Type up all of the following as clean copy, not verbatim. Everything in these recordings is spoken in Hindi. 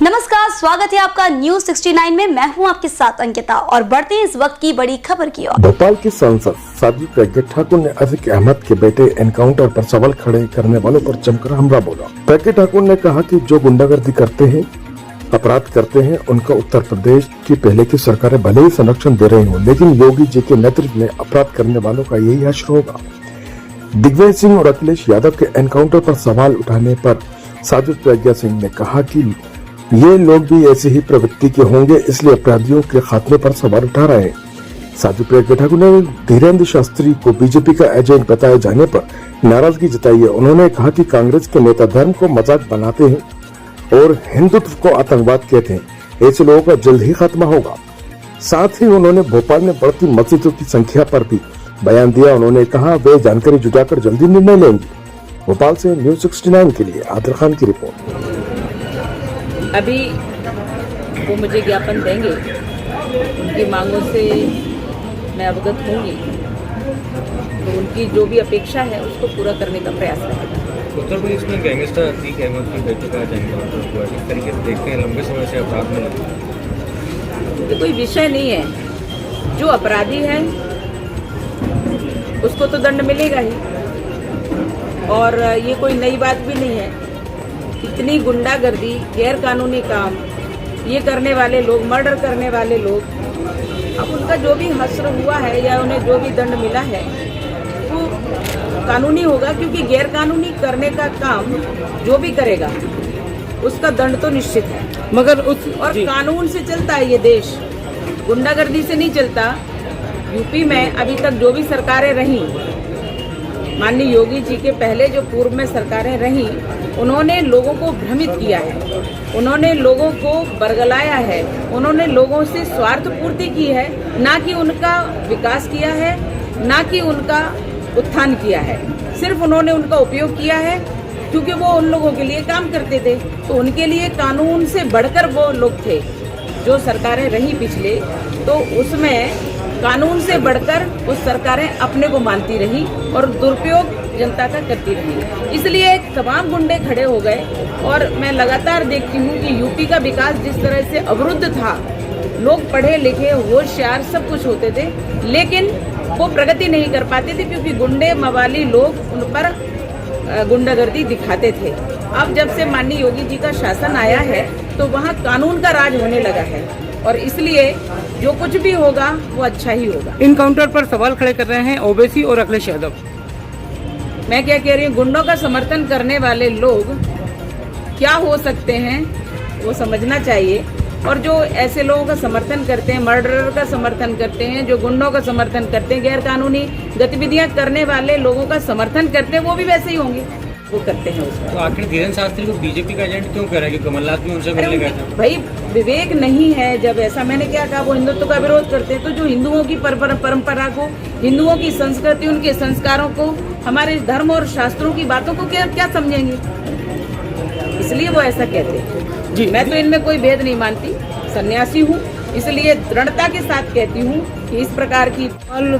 नमस्कार, स्वागत है आपका न्यूज 69 में। मैं हूं आपके साथ अंकिता और बढ़ते हैं इस वक्त की बड़ी खबर की ओर। भोपाल के सांसद साध्वी प्रज्ञा ठाकुर ने अजीक अहमद के बेटे एनकाउंटर पर सवाल खड़े करने वालों पर जमकर हमला बोला। प्रज्ञा ठाकुर ने कहा कि जो गुंडागर्दी करते हैं, अपराध करते हैं, उनका उत्तर प्रदेश की पहले की सरकारें भले ही संरक्षण दे रही हों, लेकिन योगी जी के नेतृत्व में अपराध करने वालों का यही हश्र होगा। दिग्विजय सिंह और अखिलेश यादव के एनकाउंटर पर सवाल उठाने पर साध्वी प्रज्ञा सिंह ने कहा कि ये लोग भी ऐसी ही प्रवृत्ति के होंगे, इसलिए अपराधियों के खात्मे पर सवाल उठा रहे हैं। साध्वी प्रज्ञा ठाकुर ने धीरेन्द्र शास्त्री को बीजेपी का एजेंट बताए जाने पर नाराजगी जताई है। उन्होंने कहा कि कांग्रेस के नेता धर्म को मजाक बनाते हैं और हिंदुत्व को आतंकवाद कहते हैं। ऐसे लोगों का जल्द ही खात्मा होगा। साथ ही उन्होंने भोपाल में बढ़ती मस्जिदों की संख्या पर भी बयान दिया। उन्होंने कहा वे जानकारी जुटाकर जल्दी निर्णय लेंगे। भोपाल से न्यूज 69 के लिए आदिल खान की रिपोर्ट। अभी वो मुझे ज्ञापन देंगे, उनकी मांगों से मैं अवगत होंगी, तो उनकी जो भी अपेक्षा है उसको पूरा करने का प्रयास करेंगे। उत्तर प्रदेश में गैंगस्टर अतीक अहमद की बेटे का एनकाउंटर हुआ, इस तरीके से देखते हैं लंबे समय से अपराध में लगे। ये कोई विषय नहीं है, जो अपराधी है उसको तो दंड मिलेगा ही, और ये कोई नई बात भी नहीं है। इतनी गुंडागर्दी, गैर कानूनी काम ये करने वाले लोग, मर्डर करने वाले लोग, अब उनका जो भी हश्र हुआ है या उन्हें जो भी दंड मिला है वो कानूनी होगा, क्योंकि गैर कानूनी करने का काम जो भी करेगा उसका दंड तो निश्चित है। मगर और कानून से चलता है ये देश, गुंडागर्दी से नहीं चलता। यूपी में अभी तक जो भी सरकारें रहीं, माननीय योगी जी के पहले जो पूर्व में सरकारें रहीं, उन्होंने लोगों को भ्रमित किया है, उन्होंने लोगों को बरगलाया है, उन्होंने लोगों से स्वार्थ पूर्ति की है, ना कि उनका विकास किया है, ना कि उनका उत्थान किया है। सिर्फ उन्होंने उनका उपयोग किया है क्योंकि वो उन लोगों के लिए काम करते थे, तो उनके लिए कानून से बढ़कर वो लोग थे। जो सरकारें रही पिछले, तो उसमें कानून से बढ़कर उस सरकारें अपने को मानती रही और दुरुपयोग जनता का करती रही। इसलिए तमाम गुंडे खड़े हो गए, और मैं लगातार देखती हूँ कि यूपी का विकास जिस तरह से अवरुद्ध था, लोग पढ़े लिखे, होशियार, सब कुछ होते थे, लेकिन वो प्रगति नहीं कर पाते थे क्योंकि गुंडे मवाली लोग उन पर गुंडागर्दी दिखाते थे। अब जब से माननीय योगी जी का शासन आया है तो वहाँ कानून का राज होने लगा है, और इसलिए जो कुछ भी होगा वो अच्छा ही होगा। इनकाउंटर पर सवाल खड़े कर रहे हैं ओवैसी और अखिलेश यादव। मैं क्या कह रही हूँ, गुंडों का समर्थन करने वाले लोग क्या हो सकते हैं वो समझना चाहिए, और जो ऐसे लोगों का समर्थन करते हैं, मर्डरर का समर्थन करते हैं, जो गुंडों का समर्थन करते हैं, गैर कानूनी गतिविधियां करने वाले लोगों का समर्थन करते हैं, वो भी वैसे ही होंगे, वो करते हैं उसका। तो आखिर धीरेन्द्र शास्त्री को बीजेपी का एजेंट क्यों कह रहा है कि कमलनाथ भी उनसे मिलने गए थे? भाई विवेक नहीं है जब ऐसा। मैंने क्या कहा, वो हिंदुत्व का विरोध करते हैं, तो जो हिंदुओं की परंपरा को, हिंदुओं की संस्कृति, उनके संस्कारों को, हमारे धर्म और शास्त्रों की बातों को क्या समझेंगे, इसलिए वो ऐसा कहते हैं जी। मैं तो इनमें कोई भेद नहीं मानती, सन्यासी हूँ, इसलिए दृढ़ता के साथ कहती हूँ कि इस प्रकार की।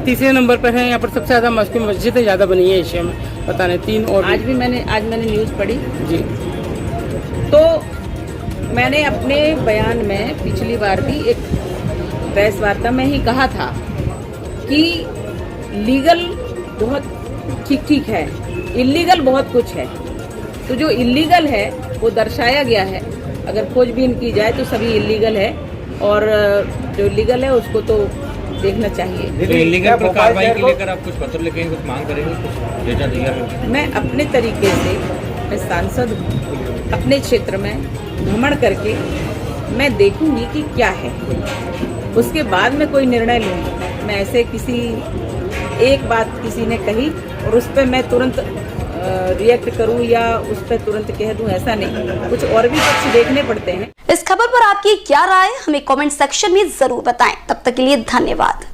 तीसरे नंबर पर है, यहाँ पर सबसे ज्यादा मस्जिद मस्जिदें ज्यादा बनी है एशिया में, पता नहीं 3 और आज मैंने न्यूज पढ़ी जी। तो मैंने अपने बयान में पिछली बार भी एक प्रेस वार्ता में ही कहा था कि लीगल बहुत ठीक है, इल्लीगल बहुत कुछ है। तो जो इल्लीगल है वो दर्शाया गया है, अगर खोजबीन की जाए तो सभी इल्लीगल है, और जो लीगल है उसको तो देखना चाहिए। तो इल्लीगल पर कार्रवाई के लेकर आप कुछ पत्र लिखेंगे, कुछ मांग करेंगे, कुछ डेटा दिया? मैं अपने तरीके से, मैं सांसद हूँ, अपने क्षेत्र में भ्रमण करके मैं देखूंगी कि क्या है, उसके बाद मैं कोई निर्णय लूँगी। मैं ऐसे किसी एक बात किसी ने कही और उस पर मैं तुरंत रिएक्ट करूं या उस पर तुरंत कह दूं, ऐसा नहीं। कुछ और भी पक्ष देखने पड़ते हैं। इस खबर पर आपकी क्या राय, हमें कमेंट सेक्शन में जरूर बताएं। तब तक के लिए धन्यवाद।